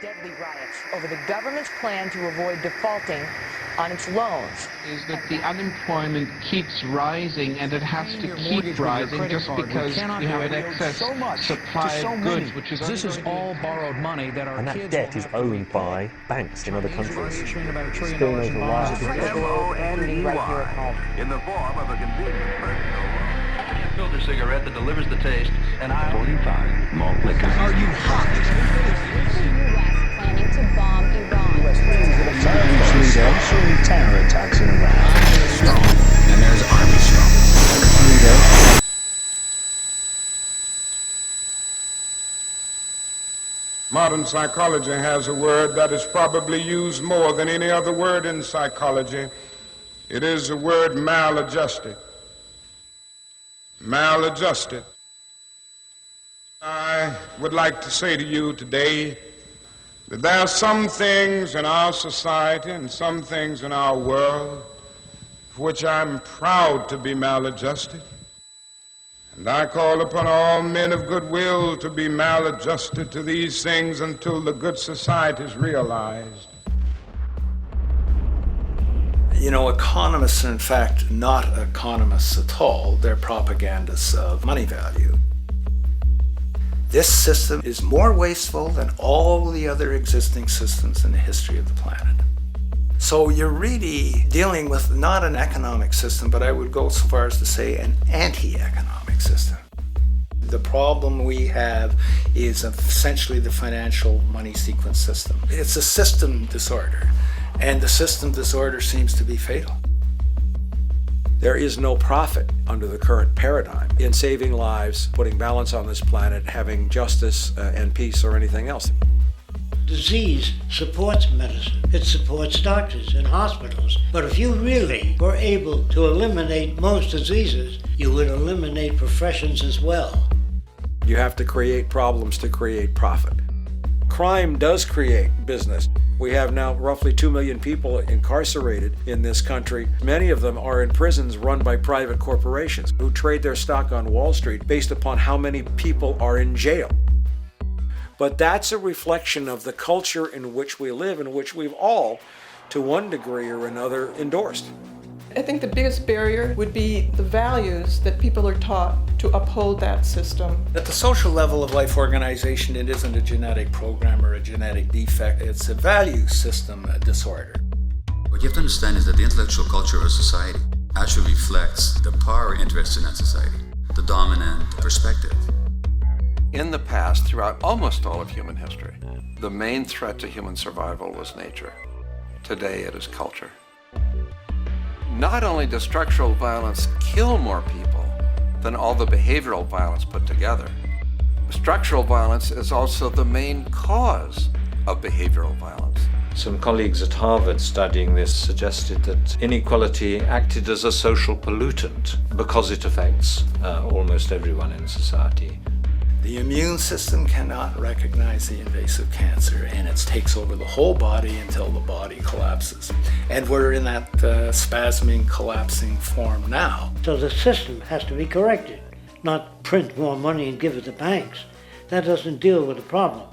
deadly riots over the government's plan to avoid defaulting on its loans. Is that the unemployment keeps rising, and it has to keep rising just because you have an excess supply of goods, which is this is all borrowed money that our and kids that debt is owned by banks in other countries. about $1 trillion Spilling over wires. M-O-N-E-Y, in the form of a convenient personal loan. Filter cigarette that delivers the taste, and 45 malt liquor. Are you hot? U.S. planning to bomb Iran. Sanctioning terror attacks in Iraq. Strong. And there's Army Strong. Modern psychology has a word that is probably used more than any other word in psychology. It is the word maladjusted. Maladjusted. I would like to say to you today that there are some things in our society and some things in our world for which I'm proud to be maladjusted. And I call upon all men of goodwill to be maladjusted to these things until the good society is realized. You know, economists are in fact not economists at all. They're propagandists of money value. This system is more wasteful than all the other existing systems in the history of the planet. So you're really dealing with not an economic system, but I would go so far as to say an anti-economic system. The problem we have is essentially the financial money sequence system. It's a system disorder, and the system disorder seems to be fatal. There is no profit under the current paradigm in saving lives, putting balance on this planet, having justice and peace or anything else. Disease supports medicine. It supports doctors and hospitals. But if you really were able to eliminate most diseases, you would eliminate professions as well. You have to create problems to create profit. Crime does create business. We have now roughly 2 million people incarcerated in this country. Many of them are in prisons run by private corporations who trade their stock on Wall Street based upon how many people are in jail. But that's a reflection of the culture in which we live, in which we've all, to one degree or another, endorsed. I think the biggest barrier would be the values that people are taught to uphold that system. At the social level of life organization, it isn't a genetic program or a genetic defect. It's a value system disorder. What you have to understand is that the intellectual culture of a society actually reflects the power interests in that society, the dominant perspective. In the past, throughout almost all of human history, the main threat to human survival was nature. Today it is culture. Not only does structural violence kill more people than all the behavioral violence put together, structural violence is also the main cause of behavioral violence. Some colleagues at Harvard studying this suggested that inequality acted as a social pollutant because it affects almost everyone in society. The immune system cannot recognize the invasive cancer, and it takes over the whole body until the body collapses. And we're in that spasming, collapsing form now. So the system has to be corrected, not print more money and give it to banks. That doesn't deal with the problem.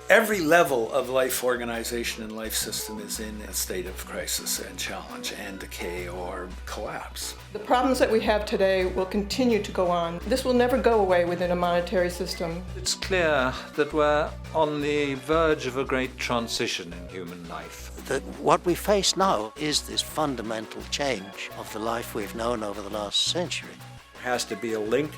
Every level of life organization and life system is in a state of crisis and challenge and decay or collapse. The problems that we have today will continue to go on. This will never go away within a monetary system. It's clear that we're on the verge of a great transition in human life. That what we face now is this fundamental change of the life we've known over the last century. There has to be a link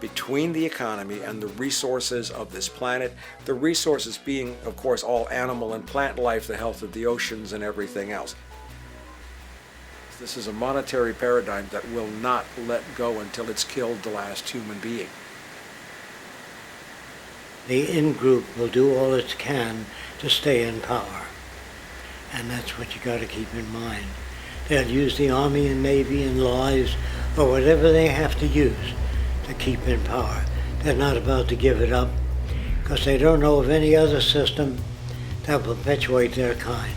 between the economy and the resources of this planet, the resources being, of course, all animal and plant life, the health of the oceans and everything else. This is a monetary paradigm that will not let go until it's killed the last human being. The in-group will do all it can to stay in power. And that's what you got to keep in mind. They'll use the Army and Navy and lies or whatever they have to use to keep in power. They're not about to give it up because they don't know of any other system that will perpetuate their kind.